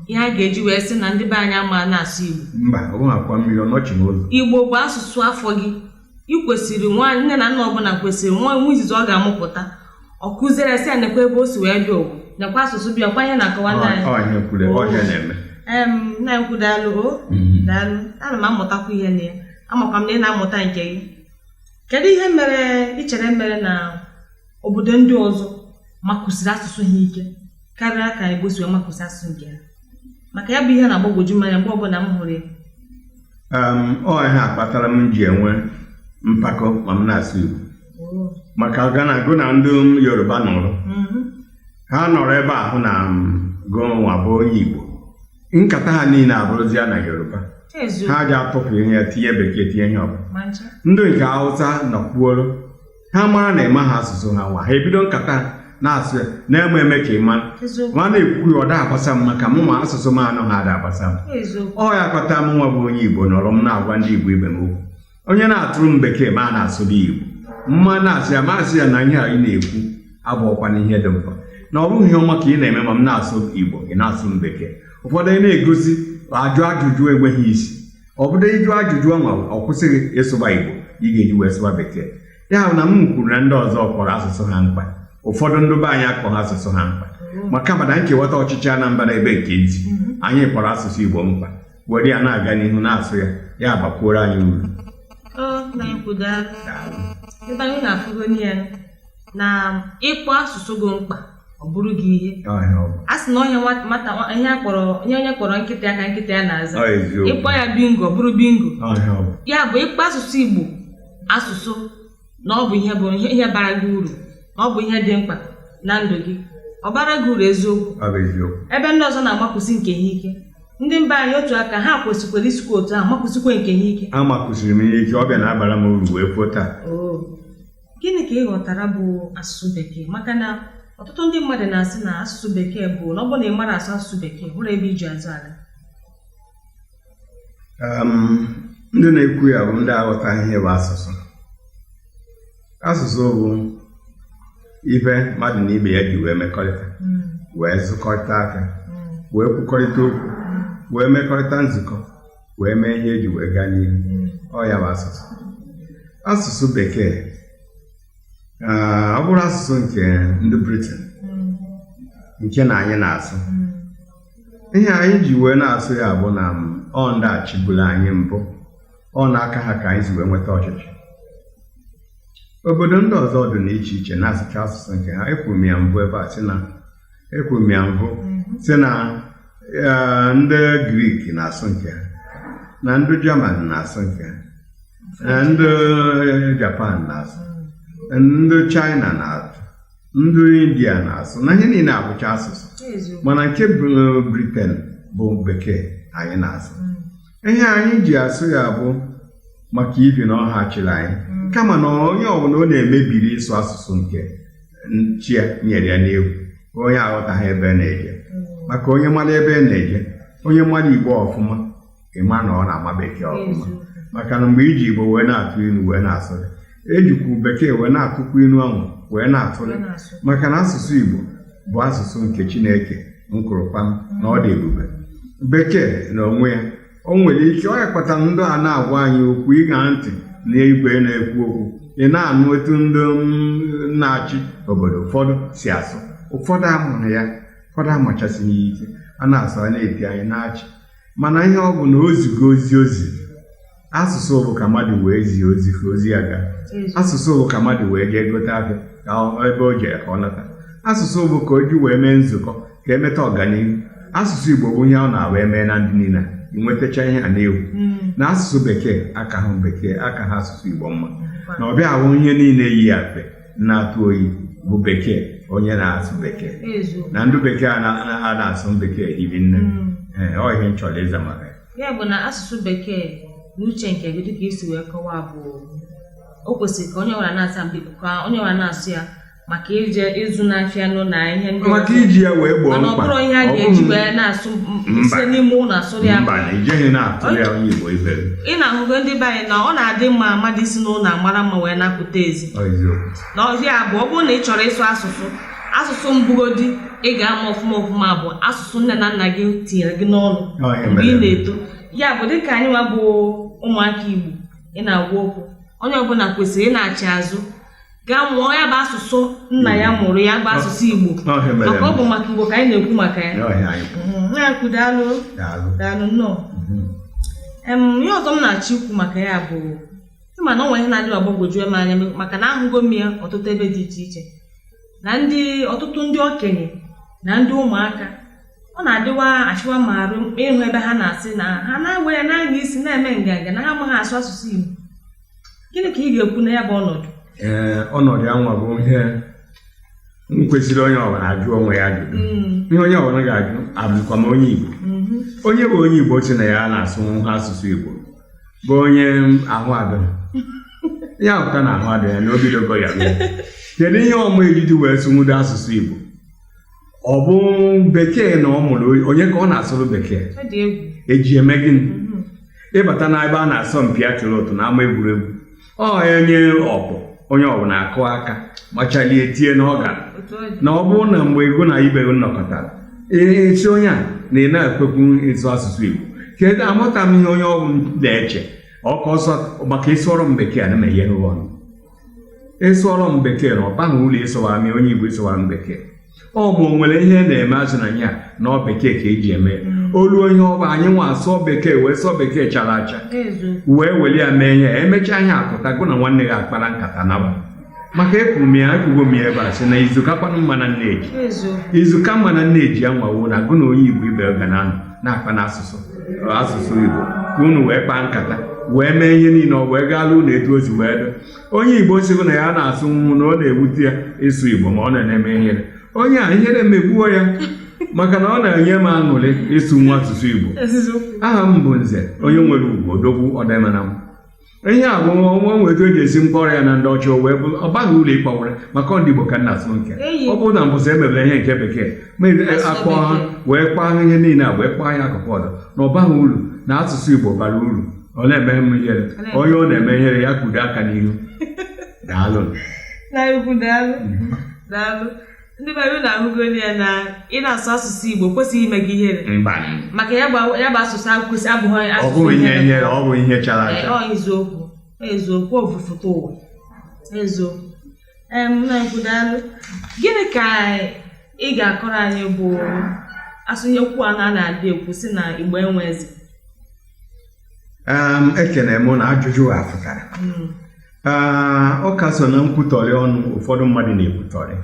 ihe a ga-eji wee sị na ndị be anyị ama na-asụ Igbo. Mba, ọ bụghị akwa mmiri ọnọchi n'ụzọ. Igbo bụ asụsụ afọ gị. Ị kwesịrị nwaanyị nne na nna ọbụla kwesịrị nwa izizi ọ ga-amụpụta ọ kụziere sị ya nekwa ebe o si wee bịa ogwu nekwa asụsụ bịa ọkwa ihe na-akọwa nna anyị. Nna ekwu daalụ daalụ. Ana m amụtakwa ihe na ya amakwa m na ị na-amụta nke gị. Kedu ihe mere ị chere mere na obodo ndị ọzọ makụsiri asụsụ ha ike karịa ka Igbo si wee makụsi asụsụ nke ha? Maka ya bụ ihe na-agbagwoju m anya mgbe ọbụla m hụrụ ya. Ọ ihe akpatara m ji enwe mpako ma m na-asụ Igbo maka agụ na ndị Yoruba nọrọ ha nọrọ ebe ahụ na gụnwa bụ onye Igbo nkata ha niile abụrụzi ya na Yoruba ha ji atụpụ ihe ya tinye Bekee tinye ihe ọbụla. Ndị nke Hausa nọkpuoro ha mara na eme ha asụsụ ha nwa ha ebido nkata na-asụ ya na-eme ka ịma ma na-ekwu ọ da agbasa m maka mụ ma asụsụ m anụ ha ada agbasa m. Ọ ya kpata m nwa bụ onye Igbo nọrọ m na-agwa ndị Igbo ibe m okwu onye na-atụrụ m Bekee ma a na-asụ dị Igbo mma na-asị ya masị ya na ihe a ị na-ekwu abụọkwa n'ihe dị mkpa na ọ bụghị ihe ọma ka ị na-eme ma m na-asụ Igbo ị na-asụ m Bekee. Ụfọdụ ị na-egosi ajụ ajụjụ enweghị isi, ọ bụrụ ịjụ ajụjụ ahụ ọ kwụsịghị ịsụba Igbo ị ga-eji wee sụba Bekee. Ya bụ na m kwuru na ndị ọzọ kpọrọ asụsụ ha mkpa, ụfọdụ ndị be anyị akpọrọ asụsụ ha mkpa, maka na nkewata ọchịchị Anambra ebe nke ntị anyị kpọrọ asụsụ Igbo mkpa were ya na-aga n'ihu na-asụ ya bakwuoro anyị uru. ebe anyị na-afụgo na ịkpọ asụsụ gị mkpa ọ bụrụ gị ihe a sị na onye kpọrọ nkịta ya ka nkịta ya na-aza, ịkpọ ya bingo ọ bụrụ bingo. Ya bụ ịkpọ asụsụ Igbo asụsụ na ọ bụ ihe bara gị uru, na ọ bụ ihe dị mkpa na ndụ gị, ọ bara gị uru eziokwu. Ebe ndị ọzọ na-amakwụsị nke ha ike, ndị mba anyị otu aka ha kwesịkwara isikwa otu ahụ makwụsịkwa nke ha ike. Amakwụsịrị m ihe ike, ọ bịa na-abara m uru wee pụọ taa. Gịnị ka ị ghọtara bụ asụsụ Bekee? Maka na ọtụtụ ndị mmadụ na-asị na asụsụ Bekee bụ na ọ bụ na ị mara asụ asụsụ Bekee hụrụ ebe iji azụ ala. Ndị na-ekwu ya bụ ndị aghọtaghị ihe bụ asụsụ. Asụsụ bụ ibe mmadụ na ibe ya ji wee mekọrịta, wee zụkọrịta aka, wee kwukọrịta okwu, wee mekọrịta nzukọ, wee mee ihe eji wee gaa n'ihu. Ọ ya bụ asụsụ. Asụsụ Bekee ọ bụrụ asụsụ nke ndị Britain nke na anyị na-asụ, ihe anyị ji wee na-asụ ya bụ na ọ ndị achịbula anyị mbụ, ọ na-aka ha ka anyị si wee nweta ọchịchị. Obodo ndị ọzọ dị n'iche iche na-asụcha asụsụ nke ha. Ekwuru m ya mbụ ebe a sị na ndị Grik na-asụ nke ha, na ndị German na-asụ nke ha, na ndị Japan na-asụ, ndị China na-asụ, ndị India na-asụ, na ihe niile abụcha asụsụ. Mana nke Britain bụ Bekee anyị na-asụ. Ihe anyị ji asụ ya bụ maka ibi na ọha chịrị anyị, kama na onye ọbụla ọ na-emebiri ịsụ asụsụ nke chi ya nyere ya n'egwu, onye aghọtaghị ebe na-eje. Maka onye mara ebe na-eje, onye mara Igbo ọfụma ịma na ọ na-ama Bekee ọfụma. Maka na mgbe iji Igbo wee na-atụ ilu wee na-asụrị, ejikwu Bekee wee na-atụkwu ilu ahụ wee na-atụrị. Maka na asụsụ Igbo bụ asụsụ nke Chineke nkụrụkpam na ọ dị ebube. Bekee na onwe ya o nwere ike ọ ya kpatara ndị a na-agwa anyị okwu ịga ntị na igwe na-ekwu okwu, ị na-anụ etu ndị na-achị obodo ụfọdụ si asụ. Ụfọdụ amụrụ ya, ụfọdụ amachasịghị ya ike, a na-asụ a na-eti anyị na-achị. Mana ihe ọ bụ na ozigo ozi asụsụ bụ ka mmadụ wee zie ozi ka ozi ya gaa. Asụsụ bụ ka mmadụ wee jee gote ahịa ka ebe o jere ka ọ nata. Asụsụ bụ ka o ji wee mee nzukọ ka emeta ọganihu. Asụsụ Igbo bụ ihe ọ na-awa eme na ndị niile inwetacha ihe a na-ewu. Na asụsụ Bekee aka ha Bekee aka ha asụsụ Igbo mma, na ọ bịa ahụ ihe niile yi afe na-atụ oyi bụ Bekee onye na-asụ Bekee, na ndị Bekee a na-asụ Bekee hiri nne. Ọ ihe nchọrọ ịza maka ya bụ na asụsụ Bekee n'uche nke gị dịka isi wee kọwaa bụ o kwesịrị ka onye ọbụla na-asa mbibi ka onye ọbụla na-asụ ya maka ije ịzụ n'afịa nụ na ihe ndị maka iji ya wee gboo mkpa. Ọ bụrụ ihe a ga-eji wee na-asụ site n'ime ụlọ asụrụ ya. Mba, na ijeghị na-atụrụ ya onye Igbo ibe. Ị na-ahụgo ndị be anyị na ọ na-adị mma mmadụ isi n'ụlọ amara mma wee na-apụta ezi. Na ọhịa bụ ọ bụrụ na ị chọrọ ịsụ asụsụ mbugodi ị ga-ama ọfụma bụ asụsụ nne na nna gị tinyere gị n'ọnụ mgbe ị na-eto. Ya bụ dịka anyị nwa bụ ụmụaka Igbo ị na-agwa okwu, onye ọbụla kwesịrị ị na-achị azụ gaa mụọ ya bụ asụsụ nna ya mụrụ ya bụ asụsụ Igbo, maka ọ bụ maka Igbo ka anyị na-ekwu maka ya. Daalụ nnọọ. Ihe ọzọ m na-achọ ikwu maka ya bụ ịma na ọ nwere ihe na-adịghị agbagwoju m anya, maka na ahụgo m ya ọtụtụ ebe dị iche iche na ọtụtụ ndị okenye na ndị ụmụaka. Ọ na-adịwa achịwa ma arụ ịhụ ebe ha na-asị na ha na-agwa ya n'anya isi na-eme nganga na ha amaghị asụ asụsụ Igbo. Gịnị ka ị ga-ekwu na ya bụ ọnọdụ? Ọnọdụ ya nwa bụ ihe kwesịrị onye ọbụla ajụ onwe ya ajụjụ. Ihe onye ọbụla ga-ajụ abụkwa m onye Igbo. Onye bụ onye Igbo si na ya na-asụ asụsụ Igbo bụ onye ahụ adịghị ya pụta na ahụ adịghị ya na obidogo ya kedu ihe ọma ejiji wee sụnwudo asụsụ Igbo? Ọ bụ Bekee na ọ mụrụ onye ka ọ na-asụrụ Bekee eji eme gịnị? Ịbata na ebe a na-asọ mpi atụrụ ụtụ na ama egwuregwu, onye ọkpụ onye ọbụla akụ aka machalie tie n'ọga na ọ bụrụ na mgbe ego na ibe nnọkọtara esi onye a na ị na-ekwekwu ịsụ asụsụ Igbo kedu amụta m ihe onye ọbụla na-eche ọka ọsọ maka ịsụọrọ m bekee na meghe ọnụ ịsụọrọ m bekee na ọ baghị ụlọ ịsụwara m onye Igbo ịsụwara m bekee ọ bụ nwere ihe na-eme azụ na ya na ọ bekee ka eji eme olu onye ọba anyị nwa asụọ bekee wee sụọ bekee chara acha wee weli ya mee ihe emechaa ihe akụta gụ na nwanne gị akpara nkata naba maka ekwuru m ya ekwugo m ya ebe a sị na izuka kwanụ mma na nneji izuka mma na nneji ya nwawo na gụ na onye Igbo ibe ga na-akpa na asụsụ Igbo ka unu wee kpaa nkata wee mee ihe niile ọ wee gaala ụlọ etu ozi wee do onye Igbo sigo na ya na-asụ nwụ na ọ na-ewute ya ịsụ Igbo ma ọ na-eme ihere onye a ihere megbuo ya maka na ọ na-enye m aṅụrị ịsụ nwa asụsụ Igbo aha m bụ Nze onye nwere ugwu odogwu ọdịmana m ihe a bụ ọnwa nweta o ji esi mkpọrọ ya na ndị ọcha wee bụ ọ baghị ụlọ ịkpọwara maka ndị Igbo ka nna asụ nke ọ bụrụ na mbụsị emebere ihe nke bekee ma akpọ ha wee kpaa ihe niile a wee kpaa ya akụkụ ọzọ na ọ baghị uru na asụsụ Igbo bara uru ọ na-eme m ihere onye ọ na-eme ihere ya kudo aka n'ihu daalụ ndị be anyị na-ahụgo ya na ị na-asụ asụsụ Igbo kwesịghị ime gị ihere maka ya bụ asụsụ abụghị asụsụ ihere ọ bụ ihe chara acha eziokwu ofufụta ụwa eziokwu na-ekwudalụ gịnị ka ị ga-akọrọ anyị bụ asụnyekwu a na-adị ekwu si na Igbo enwe eze ekene mụ na ajụjụ a pụtara ọ ka so na nkwutọrị ọnụ ụfọdụ mmadụ na-ekwutọrị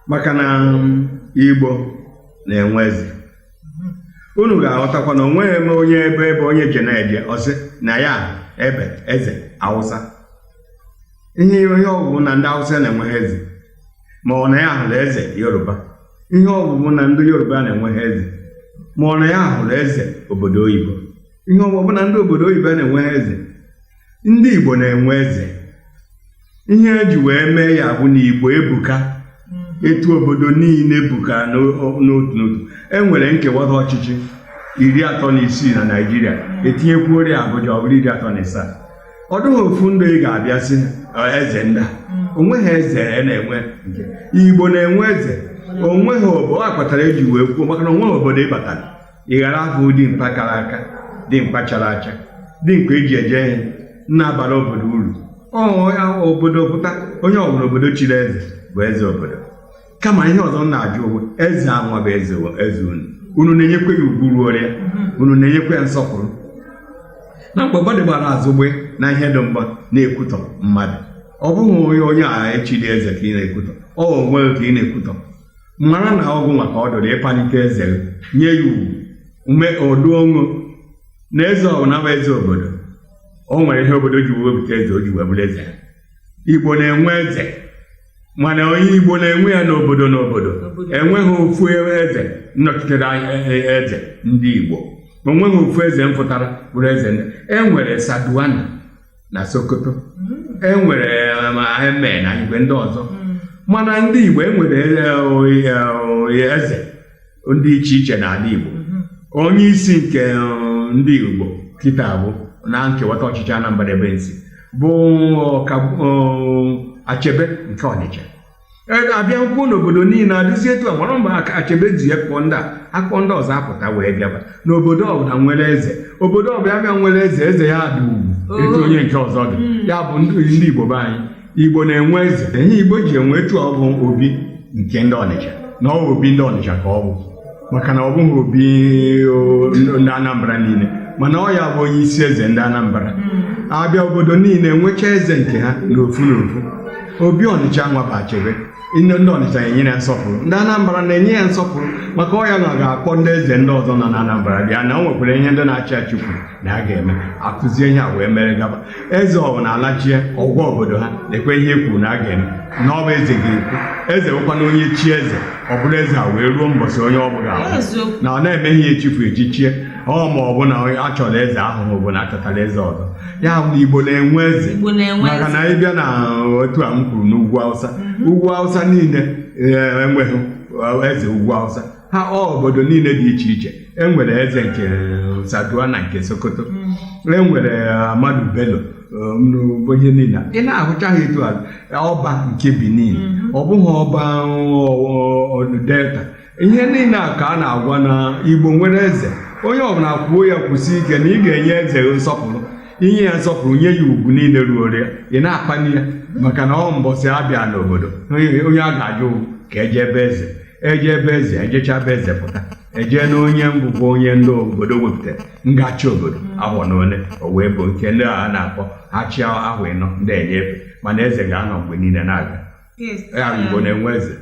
maka na Igbo na-enwe eze unu ga-aghọtakwa na onweghị eme onye ebe onye je na-eje ọsị na ya ebe eze Awụsa ihe onye ọbụbụ na ndị Awụsa na-enweghị eze ma ọ na ya hụrụ eze Yoruba ihe ọbụbụ na ndị Yoruba na-enweghị eze ma ọ na ya hụrụ eze obodo oyibo ihe ọbụbụ na ndị obodo oyibo na-enweghị eze ndị Igbo na-enwe eze ihe eji wee mee ya bụ na Igbo ebuka etu obodo niile buka n'otu n'otu enwere nkewata ọchịchị 36 na Naịjirịa etinyekwuori Abuja ọ bụrụ 37 ọ dịghị ofu ndị ị ga-abịa sị eze ndị onweghị eze na-enwe nke Igbo na-enwe eze onweghị obodo akpatara eji wee kwuo maka na onweghị obodo ịbatara ị ghara afọ dimkpa kara aka dimkpa chara acha dimkpa eji eje ihe na-abara obodo uru obodo pụta onye ọbụla obodo chiri eze bụ eze obodo kama ihe ọzọ na-ajụ onwe eze anwa bụ eze unu na-enyekwe ya ugwu ruo ya unu na-enyekwe ya nsọpụrụ na mgbe gbadị gbara azụgbe na ihe dị mgba na-ekwutọ mmadụ ọ bụghị onye a echiri eze ka ị na-ekwutọ ọ onwe ka ị na-ekwutọ mara na ọgwụ maka ọ dọrọ ịkpalite eze nye ya ugwu ume oduongo na eze ọbụla bụ eze obodo o nwere ihe obodo ji wepụta eze o ji wee bụrụ eze Igbo na-enwe eze mana onye Igbo na-enwe ya n'obodo enweghị ofu eze nnọchitere eze ndị Igbo onweghị ofu eze mpụtara bụrụ eze ndị enwere Saduana na Sokoto enwere Eme na igwe ndị ọzọ mana ndị Igbo enwere eze ndị iche iche n'ala Igbo onye isi nke ndị Igbo kịta bụ na nkewata ọchịchị Anambra ebe nsi bụ Achebe nke Ọnịcha abịa nkwuo n'obodo niile adịzi etu a mara mgbe Achebe ji akpọ ndị ọzọ apụta wee bịaba n'obodo ọbụla nwere eze obodo ọbụla bịa nwere eze ya dị ugwu etu onye nke ọzọ dị ya bụ ndị Igbo be anyị Igbo na-enwe eze ihe Igbo ji enwe etu ọ bụ obi nke ndị Ọnịcha na ọ bụ obi ndị Ọnịcha ka ọ bụ maka na ọ bụghị obi ndị Anambra niile mana ọ ya bụ onye isi eze ndị Anambra abịa obodo niile nwecha eze nke ha n'ofu n'ofu obi Ọnịcha nwa bụ Achebe ndị Ọnịcha na-enye ya nsọpụrụ ndị Anambra na-enye ya nsọpụrụ maka ọ ya na ga-akpọ ndị eze ndị ọzọ nọ na Anambra bịa na o nwekwara ihe ndị na-achị achị kwuru na a ga-eme akụzie ihe a wee mere gaba eze ọ bụla alachie ọgwọ obodo ha na-ekwe ihe kwuru na a ga-eme na ọ bụ eze ga-ekwu eze bụkwa na onye chi eze ọ bụrụ eze a wee ruo mbọsị onye ọ bụla ahụ na ọ na-eme ihe echifu echichie ma ọ bụ na a chọrọ eze ahụ ma ọ bụ na achọtara eze ọzọ ya bụ na Igbo na-enwe eze maka na ịbịa na otu a m kwuru n'ugwu Awụsa niile enweghị eze ugwu Awụsa ha obodo niile dị iche iche enwere eze nke Saduana nke Sokoto enwere Amadu Bello n'obodo niile ị na-ahụcha ha etu ọba nke Benin ọ bụghị ọba Delta ihe niile a ka a na-agwa na Igbo nwere eze onye ọbụla kwuo ya kwụsị ike na ị ga-enye eze nsọpụrụ inye ya nsọpụrụ nye ya ugwu niile ruoro ya ị na-akpali ya maka na ọ mbọsị abịa n'obodo onye a ga-ajụ ka eje ebe eze ejecha be eze pụta eje na onye mbụbụ onye ndị obodo wepụtara ngachi obodo ahụ na ole o wee bụ nke ndị a na-akpọ ha chi ahụ ịnọ ndị enyefe mana eze ga-anọ mgbe niile na-aga ya Igbo na-enwe eze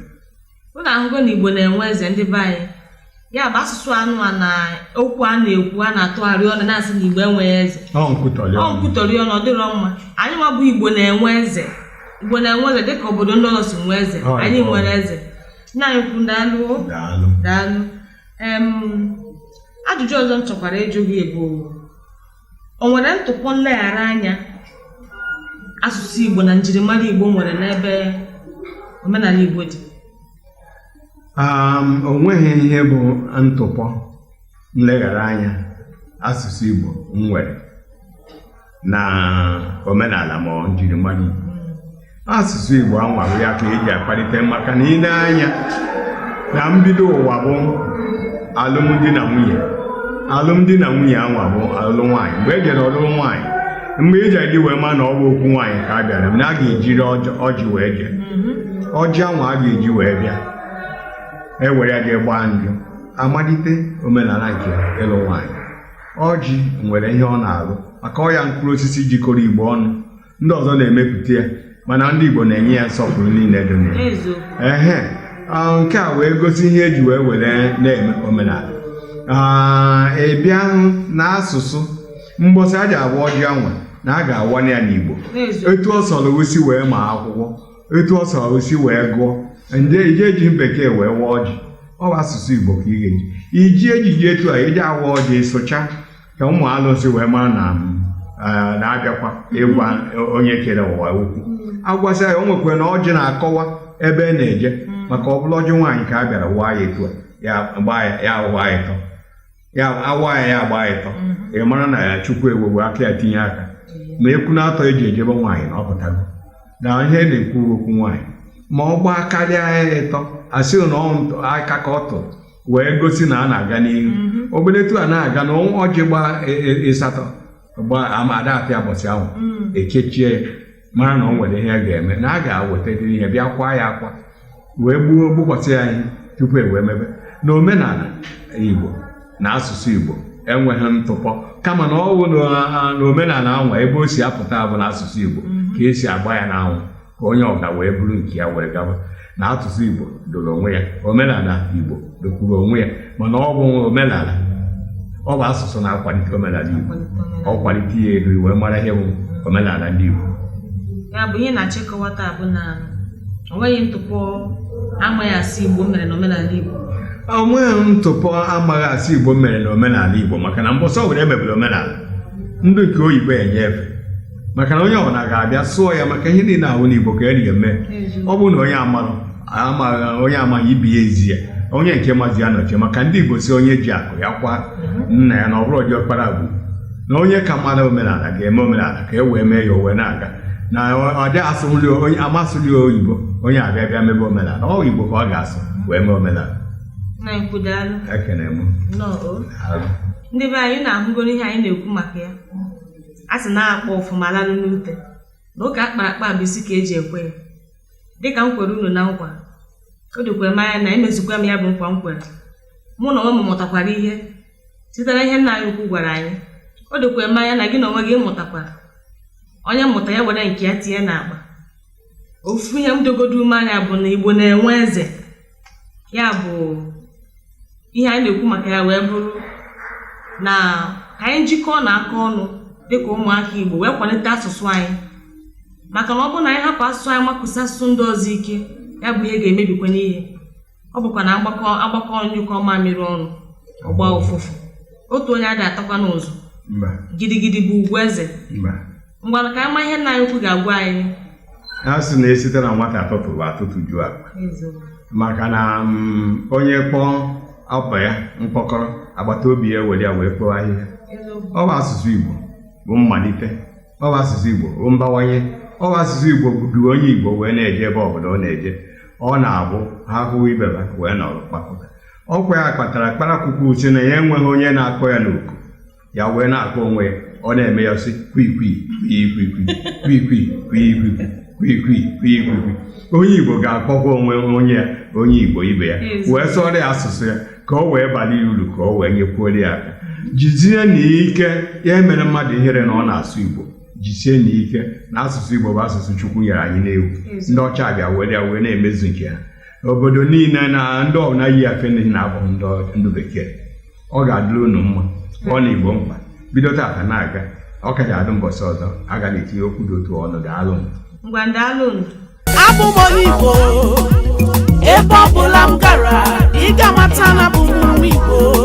ụlọ ahụgo na Igbo na-enwe eze ndị be anyị ya bụ asụsụ anụ a na okwu a na-ekwu a na-atụgharị ọnụ na-asị na Igbo enweghị eze nkwutọrị ọnụ ọ dịrọ mma anyị nwa bụ Igbo na-enwe eze dịka obodo ndị ọzọ si nwee eze anyị nwere eze nna anyị kwu daalụ ajụjụ ọzọ m chọkwara ịjụ gị bụ o nwere ntụpọ nleghara anya asụsụ Igbo na njirimara Igbo nwere n'ebe omenala Igbo dị? O nweghị ihe bụ ntụpọ nleghara anya asụsụ Igbo nwere na omenala ma njirimara Igbo. Asụsụ Igbo anwahụ ya ka eji akpalite maka na ị na-anya na mbido ụwa bụ alụmdi na nwunye anwa bụ alụ nwaanyị mgbe e jere ọlụlụ nwaanyị mgbe ị ji wee ma na ọ bụ okwu nwaanyị ka a bịara na a ga-ejiri ọjị wee jee ọjị anwa a ga-eji wee bịa ewere ya jee gbaa njọ amalite omenala nke ịlụ nwaanyị. Ọjị nwere ihe ọ na-alụ maka ọ ya mkpụrụ osisi jikọrọ Igbo ọnụ ndị ọzọ na-emepụta ya mana ndị Igbo na-enye ya nsọpụrụ niile dị nke a wee gosi ihe eji were na-eme omenala. Ịbịa n'asụsụ mgbọsị a ji agwa ọjị anwa na a ga-awanye ya n'Igbo etu ọ sọrọ osi wee ma akwụkwọ etu ọ sọrọ osi wee gụọ ndị eji bekee wee waa ọjị ọ bụ asụsụ Igbo ka ị ga-eji iji ejiji etu a iji awa ọjị sụcha ka ụmụ alụsị wee mara na-abịakwa ịgwa onye kere ụwa okwu agwasị ya o nwekwara na ọjị na-akọwa ebe e na-eje maka ọ bụla ọjị nwaanyị ka a bịara waa ya etu a ya waa ya ịtọ ya gbaa ịtọ ị mara na ya Chukwu ewegwe aka ya tinye aka ma ekwu na-atọ eji ejebe nwaanyị na ọ pụtago na ihe na-ekwu okwu nwaanyị ma ọ gbaa karịa ya ịtọ asị na aka ka ọ tụrụ wee gosi na a na-aga n'ihu obedetu a na-aga na ọjị gbaa ịsatọ ada apịa bọsị ahụ ekechie ya mara na ọ nwere ihe a ga-eme na a ga-aweta ihe bịa kwa ya akwa wee gbukwasị ya ihe tupu ewee mebe. Na omenala Igbo na asụsụ Igbo enweghị ntụpọ kama na ọ bụ na omenala anwa ebe o si apụta bụ na asụsụ Igbo ka esi agba ya n'anwụ ka onye ọga wee bụrụ nke ya wee gaba na asụsụ Igbo doro onwe ya omenala Igbo dokwuru onwe ya mana ọ bụ omenala ọ bụ asụsụ na-akwalite omenala Igbo ọ kwalite ya elu wee mara ihe bụ omenala ndị Igbo. Ya bụ ihe na-achịkọwa taa bụ na o nweghị ntụpọ amaghị asị Igbo mere n'omenala Igbo. O nweghị ntụpọ amaghị asị Igbo mere n'omenala Igbo maka na mbọsọ were emebere omenala ndị nke oyibo enyefe maka na onye ọbụla ga-abịa sụọ ya maka ihe niile ahụ n'Igbo ka eri eme ọ bụ na onye amaghị ibi ya ezi ya onye nke mazi ya nọchie maka ndị Igbo si onye ji akụ ya kwa nna ya na ọ bụrụ ọjọọ ọkpara bụ na onye ka mara omenala ga-eme omenala ka e wee mee ya o wee na-aga na ọ dị asụli onye amasụli oyibo onye abịa mebe omenala ọ Igbo ka ọ ga-asụ wee mee omenala. Ekene m ndị be anyị na-ahụgoro ihe anyị na-ekwu maka ya a sị na-akpọ ọfụma lalụ n'ute na ụka akpara akpa bụ isi ka eji ekwe ya dịka m kwere unu na nkwa o dịkwa m anya na emezikwa m ya bụ nkwa m kwere mụ na onwe m mụtakwara ihe site na ihe nna anyị ukwu gwara anyị o dịkwa m anya na gị na onwe gị mụtakwara onye mmụta ya were nke ya tinye n'akpa. Ofu ihe m dogodo ume anya bụ na Igbo na-enwe eze ya bụ ihe anyị na-ekwu maka ya wee bụrụ na ka anyị jikọọ na aka ọnụ dịka ụmụaka Igbo wee kwalite asụsụ anyị maka na ọ bụrụ na anyị hapụ asụsụ anyị makụsi asụsụ ndị ọzọ ike ya bụ ihe ga-emebikwa n'ihe ọ bụkwa na agbakọ nyụkọ mamịrị ọnụ ọgba ụfụfụ otu onye adị atakwa n'ụzọ gidigidi bụ ugwu eze ngwa ka anyị ma ihe nna anyị ukwu ga-agwa anyị. A sị na esite na nwata atụtụrụ atụtụ juo akpa maka na onye kpọọ akwa ya mkpọkọrọ agbata obi ya were ya wee kpọọ ahịhịa ọ bụ asụsụ Igbo bụ mmalite ọ bụ asụsụ Igbo mbawanye ọ bụ asụsụ Igbo bụ onye Igbo wee na-eje ebe ọbụla ọ na-eje ọ na-abụ ha hụ ibeba wee nọrọ kpakọta ọkwa ya kpatara kparakwukwu uche na ya enweghị onye na-akpọ ya n'oku ya wee na-akpọ onwe ya ọ na-eme ya sị kwikwi onye Igbo ga-akpọkwa onye Igbo ibe ya wee sọrọ ya asụsụ ya ka ọ wee bali uru ka ọ wee nyekwuo ya aka jizie n'ike ya mere mmadụ ihere na ọ na-asụ Igbo jisie n'ike na asụsụ Igbo bụ asụsụ Chukwu nyere anyị n'ewu ndị ọcha bịa wee na-emezu nke ha obodo niile na ndị ọbụla yi afe na-abụ ndị bekee ọ ga-adịrị unu mma ọ na Igbo mkpa bido tata na-aga ọ ka ga-adị mbọsị ọzọ aga na-etinye okwu dị otu ọnụ daalụ abụ m onye Igbo ebe ọ bụla m gara ị ga-amata na bụ m Igbo